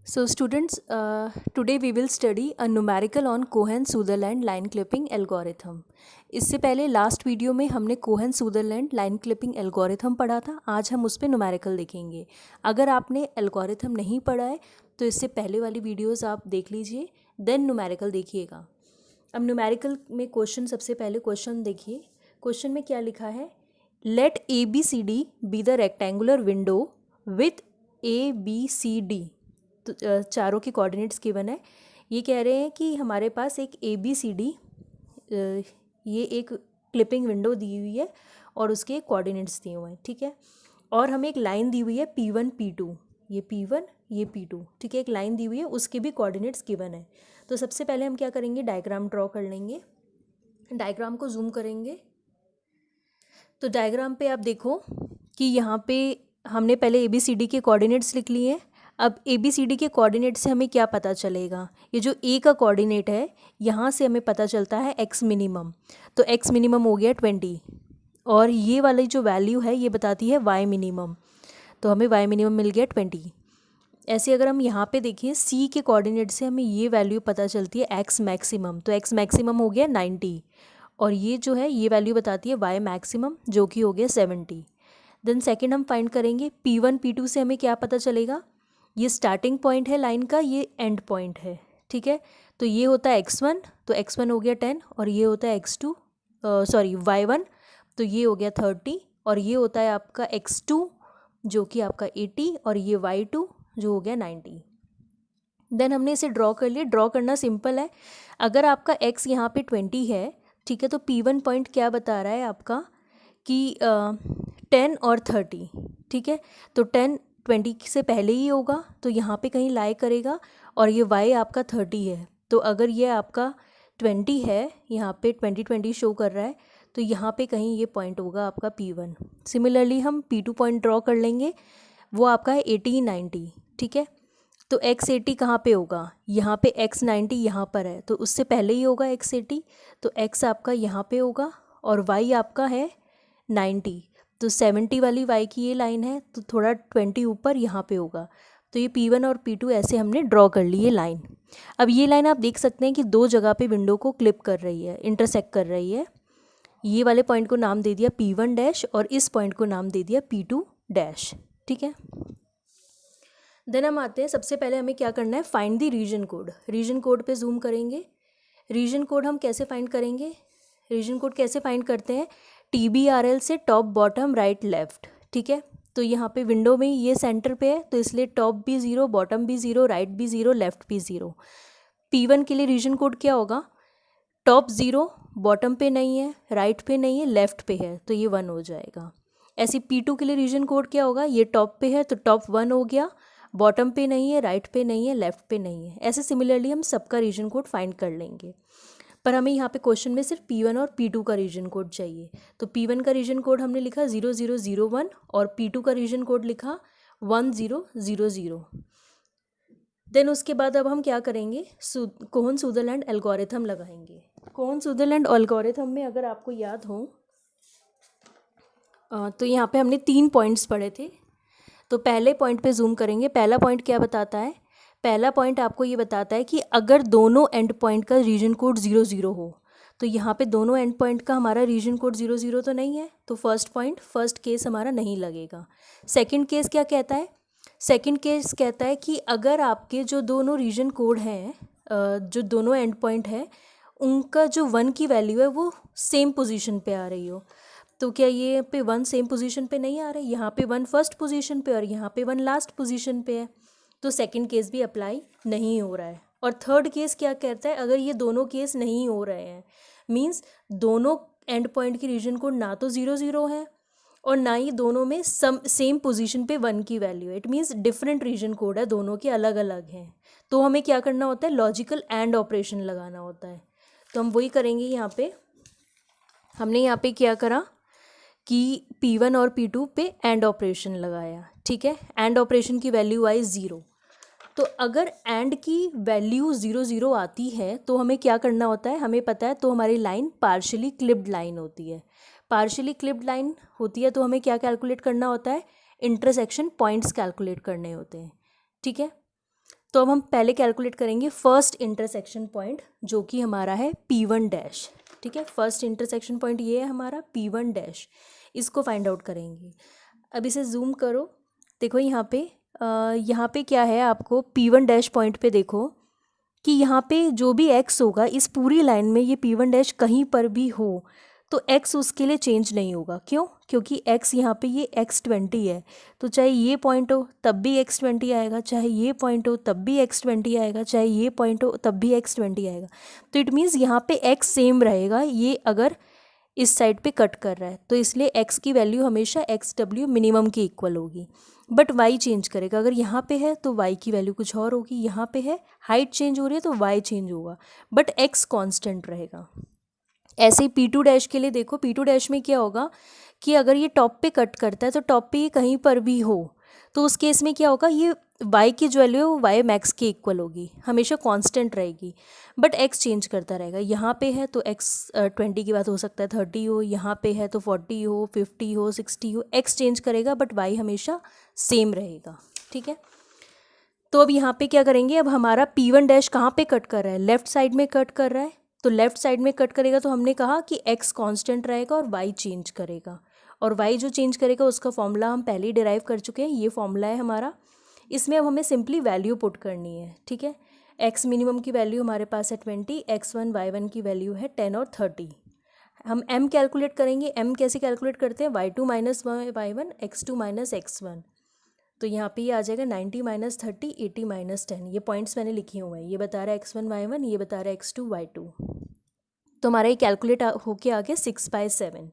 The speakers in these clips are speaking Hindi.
So students, today we will study a numerical on Cohen-Sutherland line clipping algorithm. इससे पहले लास्ट वीडियो में हमने कोहेन-सुदरलैंड लाइन क्लिपिंग एल्गोरिथम पढ़ा था। आज हम उस पर न्यूमेरिकल देखेंगे। अगर आपने एल्गोरिथम नहीं पढ़ा है तो इससे पहले वाली वीडियोस आप देख लीजिए, देन न्यूमेरिकल देखिएगा। अब न्यूमेरिकल में क्वेश्चन, सबसे पहले क्वेश्चन देखिए। क्वेश्चन में क्या लिखा है? Let ABCD be the rectangular window with ABCD। तो चारों के कोऑर्डिनेट्स गिवन है। ये कह रहे हैं कि हमारे पास एक ABCD, ये एक क्लिपिंग विंडो दी हुई है और उसके कोऑर्डिनेट्स दिए हुए हैं, ठीक है। और हमें एक लाइन दी हुई है P1 P2, ये P1 ये P2, ठीक है। एक लाइन दी हुई है, उसके भी कोऑर्डिनेट्स गिवन है। तो सबसे पहले हम क्या करेंगे, डायग्राम ड्रॉ कर लेंगे। डायग्राम को जूम करेंगे तो डायग्राम पे आप देखो कि यहाँ पे हमने पहले ABCD के कोऑर्डिनेट्स लिख लिए हैं। अब ABCD के कोऑर्डिनेट से हमें क्या पता चलेगा? ये जो A का कोऑर्डिनेट है, यहाँ से हमें पता चलता है x मिनिमम। तो x मिनिमम हो गया 20 और ये वाली जो वैल्यू है ये बताती है y मिनिमम, तो हमें y मिनिमम मिल गया 20। ऐसे अगर हम यहाँ पे देखें C के कोऑर्डिनेट से हमें ये वैल्यू पता चलती है x मैक्सिमम, तो x मैक्सिमम हो गया 90 और ये जो है ये वैल्यू बताती है y मैक्सिमम जो कि हो गया 70। देन सेकेंड हम फाइंड करेंगे P1 P2 से हमें क्या पता चलेगा? ये स्टार्टिंग पॉइंट है लाइन का, ये एंड पॉइंट है, ठीक है। तो ये होता है x1, तो x1 हो गया 10 और ये होता है x2, y1, तो ये हो गया 30 और ये होता है आपका x2 जो कि आपका 80 और ये y2 जो हो गया 90। देन हमने इसे ड्रॉ कर लिया। ड्रॉ करना सिंपल है। अगर आपका x यहाँ पे 20 है, ठीक है, तो P1 पॉइंट क्या बता रहा है आपका कि 10 और 30, ठीक है। तो 10 20 से पहले ही होगा तो यहाँ पे कहीं लाई करेगा और ये y आपका 30 है। तो अगर ये आपका 20 है, यहाँ पे 20 शो कर रहा है, तो यहाँ पे कहीं ये पॉइंट होगा आपका P1। सिमिलरली हम P2 पॉइंट ड्रॉ कर लेंगे, वो आपका है 80 90, ठीक है। तो x80 कहाँ पे होगा? यहाँ पे x90 यहाँ पर है, तो उससे पहले ही होगा x80, तो x आपका यहाँ पे होगा और y आपका है 90, तो 70 वाली y की ये लाइन है, तो थोड़ा 20 ऊपर यहाँ पे होगा। तो ये P1 और P2 ऐसे हमने ड्रॉ कर ली ये लाइन। अब ये लाइन आप देख सकते हैं कि दो जगह पे विंडो को क्लिप कर रही है, इंटरसेक्ट कर रही है। ये वाले पॉइंट को नाम दे दिया P1 डैश और इस पॉइंट को नाम दे दिया P2 डैश, ठीक है। देन हम आते हैं, सबसे पहले हमें क्या करना है, find the region code. Region code पे जूम करेंगे। रीजन कोड हम कैसे फाइंड करेंगे? रीजन कोड कैसे फाइंड करते हैं? TBRL से टॉप बॉटम राइट लेफ्ट, ठीक है। तो यहाँ पे विंडो में ये सेंटर पे है, तो इसलिए टॉप भी 0, बॉटम भी 0, राइट भी 0, लेफ्ट भी 0। P1 के लिए रीजन कोड क्या होगा? टॉप 0, बॉटम पे नहीं है, राइट पे नहीं है, लेफ्ट पे है, तो ये 1 हो जाएगा। ऐसे P2 के लिए रीजन कोड क्या होगा? ये टॉप पे है तो टॉप 1 हो गया, बॉटम पे नहीं है, राइट पे नहीं है, लेफ्ट पे नहीं है। ऐसे सिमिलरली हम सबका रीजन कोड फाइंड कर लेंगे, पर हमें यहाँ पे क्वेश्चन में सिर्फ P1 और P2 का रीजन कोड चाहिए। तो P1 का रीजन कोड हमने लिखा 0001 और P2 का रीजन कोड लिखा 1000। देन उसके बाद अब हम क्या करेंगे, कोहेन-सुदरलैंड एल्गोरिथम लगाएंगे। कोहेन-सुदरलैंड एल्गोरिथम में अगर आपको याद हो तो यहाँ पे हमने 3 पॉइंट्स पढ़े थे। तो पहले पॉइंट पे जूम करेंगे। पहला पॉइंट क्या बताता है? पहला पॉइंट आपको ये बताता है कि अगर दोनों एंड पॉइंट का रीजन कोड 00 हो, तो यहाँ पे दोनों एंड पॉइंट का हमारा रीजन कोड 00 तो नहीं है, तो फर्स्ट केस हमारा नहीं लगेगा। सेकंड केस क्या कहता है? सेकंड केस कहता है कि अगर आपके जो दोनों रीजन कोड हैं, जो दोनों एंड पॉइंट है, उनका जो 1 की वैल्यू है वो सेम पोजीशन पे आ रही हो, तो क्या ये पे 1 सेम पोजीशन पे नहीं आ रहा है? यहाँ पे 1 फर्स्ट पोजीशन पे और यहाँ पे 1 लास्ट पोजीशन पे है, तो सेकंड केस भी अप्लाई नहीं हो रहा है। और थर्ड केस क्या कहता है? अगर ये दोनों केस नहीं हो रहे हैं, मींस दोनों एंड पॉइंट की रीजन कोड ना तो 00 है और ना ही दोनों में सेम पोजीशन पे 1 की वैल्यू है। It means different region code है, दोनों के अलग अलग हैं। तो हमें क्या करना होता है? लॉजिकल एंड ऑपरेशन लगाना होता है। तो हम वही करेंगे। यहाँ पे हमने यहाँ पे क्या करा कि P1 और P2 पे एंड ऑपरेशन लगाया, ठीक है। एंड ऑपरेशन की वैल्यू आई 0। तो अगर एंड की वैल्यू 00 आती है तो हमें क्या करना होता है? हमें पता है, तो हमारी लाइन पार्शियली क्लिप्ड लाइन होती है। पार्शियली क्लिप्ड लाइन होती है तो हमें क्या कैलकुलेट करना होता है? इंटरसेक्शन पॉइंट्स कैलकुलेट करने होते हैं, ठीक है। तो अब हम पहले कैलकुलेट करेंगे फर्स्ट इंटरसेक्शन पॉइंट, जो कि हमारा है P1 डैश। ठीक है, फर्स्ट इंटरसेक्शन पॉइंट ये है हमारा P1 डैश, इसको फाइंड आउट करेंगे। अब इसे जूम करो, देखो यहाँ पे क्या है, आपको P1 डैश पॉइंट पे देखो कि यहाँ पे जो भी x होगा इस पूरी लाइन में, ये P1 डैश कहीं पर भी हो तो x उसके लिए चेंज नहीं होगा। क्यों? क्योंकि x यहाँ पे ये x20 है, तो चाहे ये पॉइंट हो तब भी x20 आएगा, चाहे ये पॉइंट हो तब भी x20 आएगा, चाहे ये पॉइंट हो तब भी x20 आएगा। तो इट मीन्स यहाँ पे x सेम रहेगा, ये अगर इस साइड पे कट कर रहा है, तो इसलिए x की वैल्यू हमेशा XW मिनिमम के इक्वल होगी। बट y चेंज करेगा, अगर यहाँ पे है तो y की वैल्यू कुछ और होगी, यहाँ पे है हाइट चेंज हो रही है तो y चेंज होगा, बट x कांस्टेंट रहेगा। ऐसे ही P2 डैश के लिए देखो, P2 डैश में क्या होगा कि अगर ये टॉप पे कट करता है तो टॉप पे ये कहीं पर भी हो, तो उस केस में क्या होगा, ये y की जो वैल्यू है वो y मैक्स के इक्वल होगी, हमेशा कांस्टेंट रहेगी। बट x चेंज करता रहेगा, यहाँ पे है तो x 20 की बात हो सकता है 30 हो, यहाँ पे है तो 40 हो, 50 हो, 60 हो, x चेंज करेगा बट y हमेशा सेम रहेगा। ठीक है, तो अब यहाँ पे क्या करेंगे, अब हमारा P1 डैश कहाँ पे कट कर रहा है, लेफ्ट साइड में कट कर रहा है, तो लेफ्ट साइड में कट करेगा तो हमने कहा कि x कांस्टेंट रहेगा और y चेंज करेगा, और y जो चेंज करेगा उसका फॉर्मूला हम पहले ही डिराइव कर चुके हैं, ये फॉर्मूला है हमारा। इसमें अब हमें सिंपली वैल्यू पुट करनी है। ठीक है, x मिनिमम की वैल्यू हमारे पास है 20, x1 y1 की वैल्यू है 10 और 30। हम m कैलकुलेट करेंगे, m कैसे कैलकुलेट करते हैं, y2 minus y1 x2 minus x1, तो यहाँ पे ये आ जाएगा 90 माइनस 30 80 माइनस 10। ये पॉइंट्स मैंने लिखे हुए हैं, ये बता रहा है x1 y1, ये बता रहा है x2 y2। तो हमारा ये कैलकुलेट होके आ गया 6/7।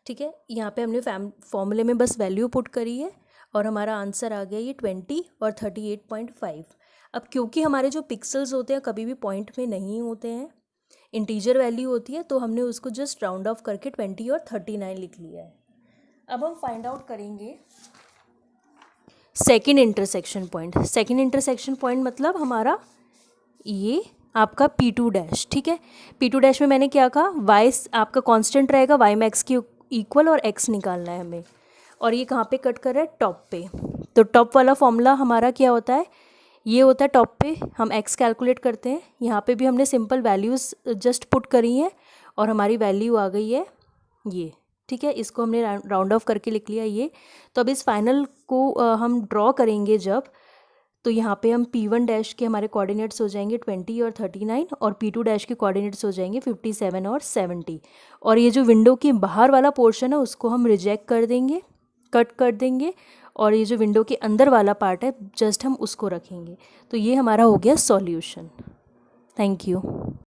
ठीक है, यहाँ पे हमने फॉर्मूले में बस वैल्यू पुट करी है और हमारा आंसर आ गया ये 20 और 38.5। अब क्योंकि हमारे जो पिक्सल्स होते हैं कभी भी पॉइंट में नहीं होते हैं, इंटीजर वैल्यू होती है, तो हमने उसको जस्ट राउंड ऑफ करके 20 और 39 लिख लिया है। अब हम फाइंड आउट करेंगे second intersection point. Second intersection point मतलब हमारा ये आपका P2 डैश। ठीक है, P2 डैश में मैंने क्या कहा, y आपका कांस्टेंट रहेगा, y मैक्स के इक्वल और x निकालना है हमें, और ये कहाँ पे कट कर रहा है, टॉप पे। तो टॉप वाला फॉर्मूला हमारा क्या होता है, ये होता है टॉप पे हम x कैलकुलेट करते हैं, यहाँ पे भी हमने सिंपल वैल्यूज़ जस्ट पुट करी हैं और हमारी वैल्यू आ गई है ये। ठीक है, इसको हमने राउंड ऑफ करके लिख लिया ये। तो अब इस फाइनल को हम ड्रॉ करेंगे जब, तो यहाँ पे हम P1 डैश के हमारे कोऑर्डिनेट्स हो जाएंगे 20 और 39, और P2 डैश के कोऑर्डिनेट्स हो जाएंगे 57 और 70, और ये जो विंडो के बाहर वाला पोर्शन है उसको हम रिजेक्ट कर देंगे, कट कर देंगे, और ये जो विंडो के अंदर वाला पार्ट है जस्ट हम उसको रखेंगे। तो ये हमारा हो गया सॉल्यूशन। Thank you.